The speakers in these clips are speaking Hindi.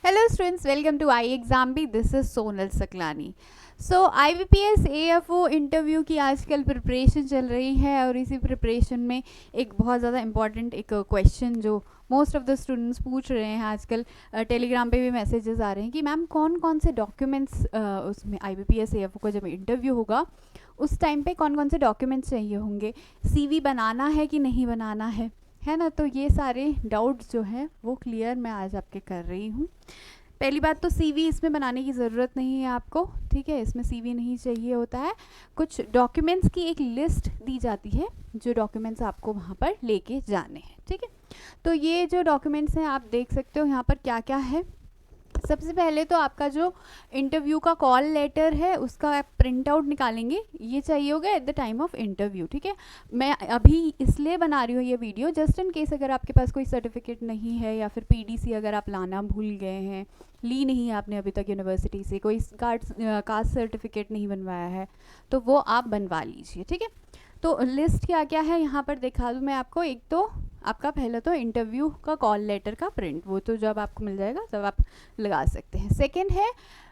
Hello students, welcome to iExamBee. This is Sonal Saklani. So IBPS AFO interview की आजकल प्रिपरेशन चल रही है और इसी प्रिपरेशन में एक बहुत ज़्यादा इम्पॉर्टेंट एक क्वेश्चन जो मोस्ट ऑफ द स्टूडेंट्स पूछ रहे हैं आजकल, टेलीग्राम पे भी मैसेजेस आ रहे हैं कि मैम कौन कौन से डॉक्यूमेंट्स उसमें IBPS AFO का जब इंटरव्यू होगा उस टाइम पे कौन कौन से डॉक्यूमेंट्स चाहिए होंगे, CV बनाना है कि नहीं बनाना है ना। तो ये सारे डाउट्स जो हैं वो क्लियर मैं आज आपके कर रही हूँ। पहली बात तो CV इसमें बनाने की ज़रूरत नहीं है आपको, ठीक है। इसमें CV नहीं चाहिए होता है। कुछ डॉक्यूमेंट्स की एक लिस्ट दी जाती है जो डॉक्यूमेंट्स आपको वहाँ पर लेके जाने हैं, ठीक है। तो ये जो डॉक्यूमेंट्स हैं आप देख सकते हो यहाँ पर क्या क्या है। सबसे पहले तो आपका जो इंटरव्यू का कॉल लेटर है उसका आप प्रिंट आउट निकालेंगे, ये चाहिए होगा at the time of interview, ठीक है। मैं अभी इसलिए बना रही हूँ ये वीडियो जस्ट इन केस अगर आपके पास कोई सर्टिफिकेट नहीं है या फिर PDC अगर आप लाना भूल गए हैं, ली नहीं है आपने अभी तक यूनिवर्सिटी से, कोई कास्ट सर्टिफिकेट नहीं बनवाया है तो वो आप बनवा लीजिए, ठीक है। तो लिस्ट क्या क्या है यहाँ पर दिखा दूँ मैं आपको। एक तो आपका पहला तो इंटरव्यू का कॉल लेटर का प्रिंट, वो तो जब आपको मिल जाएगा तब आप लगा सकते हैं। सेकंड है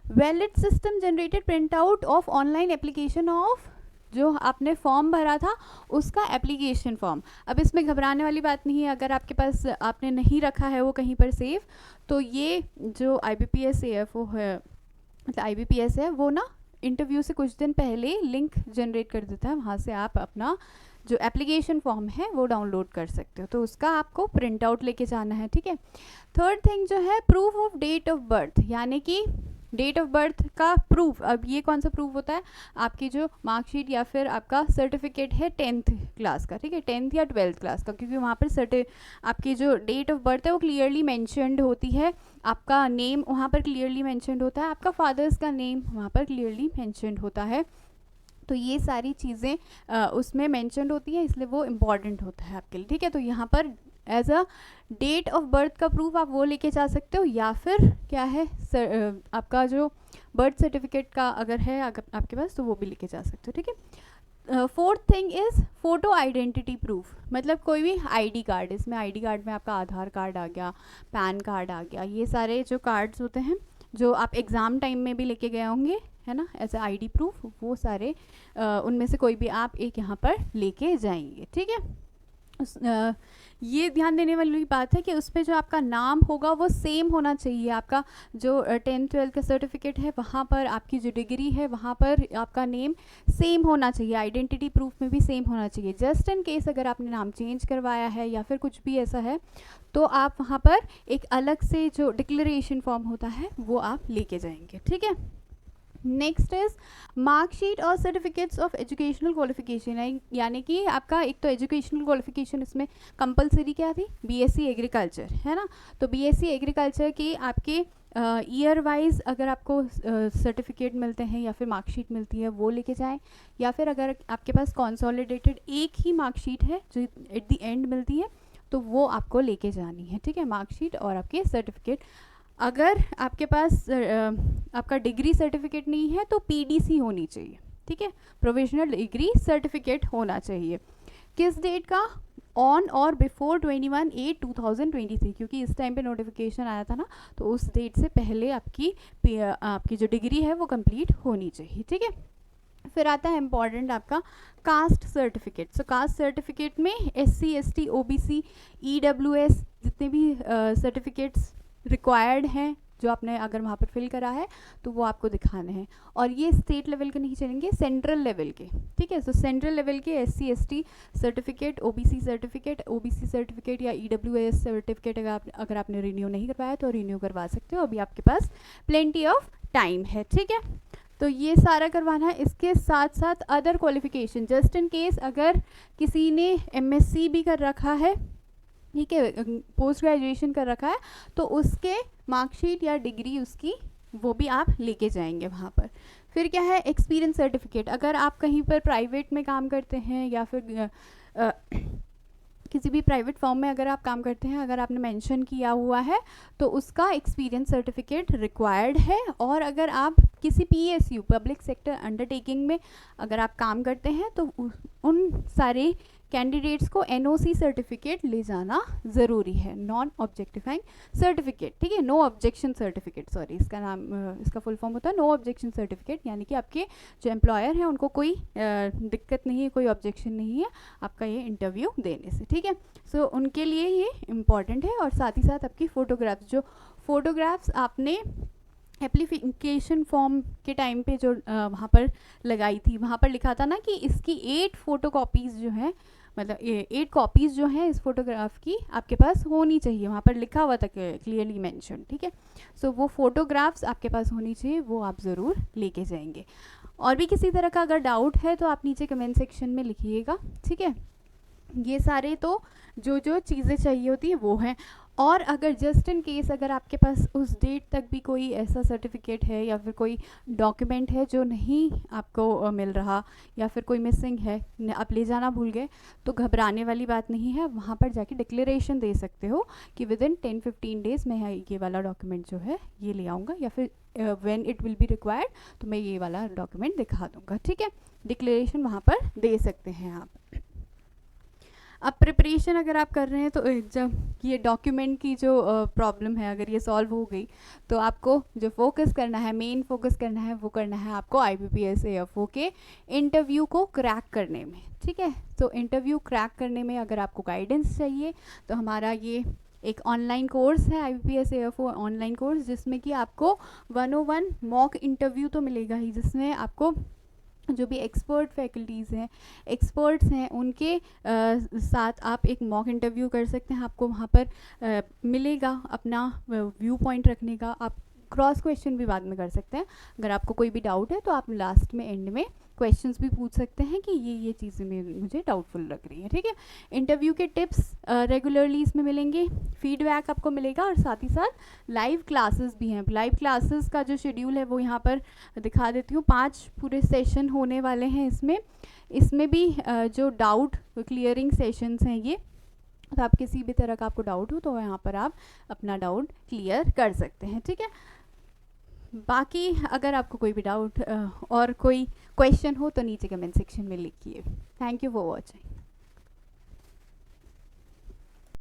valid system generated print out of online application of जो आपने फॉर्म भरा था उसका एप्लीकेशन फॉर्म। अब इसमें घबराने वाली बात नहीं है, अगर आपके पास आपने नहीं रखा है वो कहीं पर सेव, तो ये जो IBPS AFO है मतलब IBPS है वो ना इंटरव्यू से कुछ दिन पहले लिंक जनरेट कर देता है, वहाँ से आप अपना जो एप्लीकेशन फॉर्म है वो डाउनलोड कर सकते हो, तो उसका आपको प्रिंट आउट लेके जाना है, ठीक है। थर्ड थिंग जो है proof of date of birth, यानी कि डेट ऑफ बर्थ का प्रूफ। अब ये कौन सा प्रूफ होता है, आपकी जो मार्कशीट या फिर आपका सर्टिफिकेट है 10th क्लास का, ठीक है, 10th या 12th क्लास का, क्योंकि वहाँ पर आपकी जो डेट ऑफ बर्थ है वो क्लियरली मैंशनड होती है, आपका नेम वहाँ पर क्लियरली मैंशनड होता है, आपका फादर्स का नेम वहाँ पर क्लियरली मैंशनड होता है। तो ये सारी चीज़ें उसमें मेंशनड होती हैं, इसलिए वो इम्पॉर्टेंट होता है आपके लिए, ठीक है। तो यहाँ पर as a date of birth का प्रूफ आप वो लेके जा सकते हो, या फिर क्या है आपका जो बर्थ सर्टिफिकेट का अगर है अगर आपके पास तो वो भी लेके जा सकते हो, ठीक है। Fourth thing is photo identity proof, मतलब कोई भी ID कार्ड, इसमें ID कार्ड में आपका आधार कार्ड आ गया, पैन कार्ड आ गया, ये सारे जो कार्ड्स होते हैं जो आप एग्ज़ाम टाइम में भी लेके गए होंगे, है ना, एज ए ID प्रूफ, वो सारे उनमें से कोई भी आप एक यहाँ पर लेके जाएंगे, ठीक है। ये ध्यान देने वाली बात है कि उसमें जो आपका नाम होगा वो सेम होना चाहिए, आपका जो 10th 12th का सर्टिफिकेट है वहाँ पर आपकी जो डिग्री है वहाँ पर आपका नेम सेम होना चाहिए, आइडेंटिटी प्रूफ में भी सेम होना चाहिए। जस्ट इन केस अगर आपने नाम चेंज करवाया है या फिर कुछ भी ऐसा है तो आप वहाँ पर एक अलग से जो डिक्लेरेशन फॉर्म होता है वो आप लेके जाएंगे, ठीक है। नेक्स्ट इज मार्कशीट और सर्टिफिकेट्स ऑफ एजुकेशनल क्वालिफिकेशन है, यानी कि आपका एक तो एजुकेशनल क्वालिफिकेशन इसमें कंपलसरी क्या थी, BSc एग्रीकल्चर, है ना। तो BSc एग्रीकल्चर की आपके ईयर वाइज अगर आपको सर्टिफिकेट मिलते हैं या फिर मार्कशीट मिलती है वो लेके जाएं, या फिर अगर आपके पास कंसोलिडेटेड एक ही मार्कशीट है जो एट द एंड मिलती है तो वो आपको लेके जानी है, ठीक है, मार्कशीट और आपके सर्टिफिकेट। अगर आपके पास आपका डिग्री सर्टिफिकेट नहीं है तो PDC होनी चाहिए, ठीक है, प्रोविजनल डिग्री सर्टिफिकेट होना चाहिए। किस डेट का, ऑन और बिफोर 21/8/2023, क्योंकि इस टाइम पे नोटिफिकेशन आया था ना, तो उस डेट से पहले आपकी जो डिग्री है वो कंप्लीट होनी चाहिए, ठीक है। फिर आता है इम्पॉर्टेंट आपका कास्ट सर्टिफिकेट। सो कास्ट सर्टिफिकेट में SC ST OBC EWS जितने भी सर्टिफिकेट्स रिक्वायर्ड हैं जो आपने अगर वहाँ पर फिल करा है तो वो आपको दिखाने हैं, और ये स्टेट लेवल के नहीं चलेंगे, सेंट्रल लेवल के, ठीक है। सो सेंट्रल लेवल के SC ST certificate, OBC certificate या EWS सर्टिफिकेट अगर आपने रिन्यू नहीं करवाया तो रिन्यू करवा सकते हो, अभी आपके पास प्लेंटी ऑफ टाइम है, ठीक है। तो ये सारा करवाना है। इसके साथ साथ other qualification, just in case अगर किसी ने MSc भी कर रखा है, ठीक है, पोस्ट ग्रेजुएशन कर रखा है, तो उसके मार्कशीट या डिग्री उसकी वो भी आप लेके जाएंगे वहाँ पर। फिर क्या है, एक्सपीरियंस सर्टिफिकेट, अगर आप कहीं पर प्राइवेट में काम करते हैं या फिर किसी भी प्राइवेट फॉर्म में अगर आप काम करते हैं, अगर आपने मेंशन किया हुआ है तो उसका एक्सपीरियंस सर्टिफिकेट रिक्वायर्ड है। और अगर आप किसी PSU पब्लिक सेक्टर अंडरटेकिंग में अगर आप काम करते हैं तो उन सारे कैंडिडेट्स को NOC सर्टिफिकेट ले जाना ज़रूरी है, नॉन ऑब्जेक्टिफाइंग सर्टिफिकेट, ठीक है, नो ऑब्जेक्शन सर्टिफिकेट, सॉरी इसका नाम इसका फुल फॉर्म होता है नो ऑब्जेक्शन सर्टिफिकेट, यानी कि आपके जो एम्प्लॉयर हैं उनको कोई दिक्कत नहीं है, कोई ऑब्जेक्शन नहीं है आपका ये इंटरव्यू देने से, ठीक है। सो उनके लिए ये इम्पॉर्टेंट है। और साथ ही साथ आपकी फ़ोटोग्राफ्स, जो फोटोग्राफ्स आपने एप्लीकेशन फॉर्म के टाइम पे जो वहाँ पर लगाई थी, वहाँ पर लिखा था ना कि इसकी 8 फोटोकॉपीज़ जो है, मतलब 8 कॉपीज़ जो हैं इस फोटोग्राफ की आपके पास होनी चाहिए, वहाँ पर लिखा हुआ था क्लियरली मेंशन, ठीक है। सो वो फोटोग्राफ्स आपके पास होनी चाहिए, वो आप ज़रूर लेके जाएंगे। और भी किसी तरह का अगर डाउट है तो आप नीचे कमेंट सेक्शन में लिखिएगा, ठीक है। ये सारे तो जो जो चीज़ें चाहिए होती है वो हैं। और अगर जस्ट इन केस अगर आपके पास उस डेट तक भी कोई ऐसा सर्टिफिकेट है या फिर कोई डॉक्यूमेंट है जो नहीं आपको मिल रहा, या फिर कोई मिसिंग है, आप ले जाना भूल गए, तो घबराने वाली बात नहीं है। वहाँ पर जाके डिक्लेरेशन दे सकते हो कि विद इन 10-15 डेज़ मैं ये वाला डॉक्यूमेंट जो है ये ले आऊँगा, या फिर when it will be required तो मैं ये वाला डॉक्यूमेंट दिखा दूँगा, ठीक है। डिक्लेरेशन वहाँ पर दे सकते हैं आप। अब प्रिपरेशन अगर आप कर रहे हैं तो जब ये डॉक्यूमेंट की जो प्रॉब्लम है अगर ये सॉल्व हो गई, तो आपको जो फोकस करना है, मेन फोकस करना है, वो करना है आपको IBPS AFO के इंटरव्यू को क्रैक करने में, ठीक है। तो इंटरव्यू क्रैक करने में अगर आपको गाइडेंस चाहिए तो हमारा ये एक ऑनलाइन कोर्स है IBPS AFO ऑनलाइन कोर्स, जिसमें कि आपको 101 मॉक इंटरव्यू तो मिलेगा ही, जिसमें आपको जो भी एक्सपर्ट फैकल्टीज़ हैं, एक्सपर्ट्स हैं, उनके साथ आप एक मॉक इंटरव्यू कर सकते हैं। आपको वहाँ पर मिलेगा अपना व्यू पॉइंट रखने का, आप क्रॉस क्वेश्चन भी बाद में कर सकते हैं। अगर आपको कोई भी डाउट है तो आप लास्ट में एंड में क्वेश्चंस भी पूछ सकते हैं कि ये चीज़ें मुझे डाउटफुल लग रही है, ठीक है। इंटरव्यू के टिप्स रेगुलरली इसमें मिलेंगे, फीडबैक आपको मिलेगा, और साथ ही साथ लाइव क्लासेस भी हैं। लाइव क्लासेस का जो शेड्यूल है वो यहाँ पर दिखा देती हूँ। 5 पूरे सेशन होने वाले हैं इसमें भी जो डाउट क्लियरिंग सेशंस हैं ये, तो आप किसी भी तरह का आपको डाउट हो तो यहाँ पर आप अपना डाउट क्लियर कर सकते हैं, ठीक है। बाकी अगर आपको कोई भी डाउट और कोई क्वेश्चन हो तो नीचे कमेंट सेक्शन में लिखिए। Thank you for watching.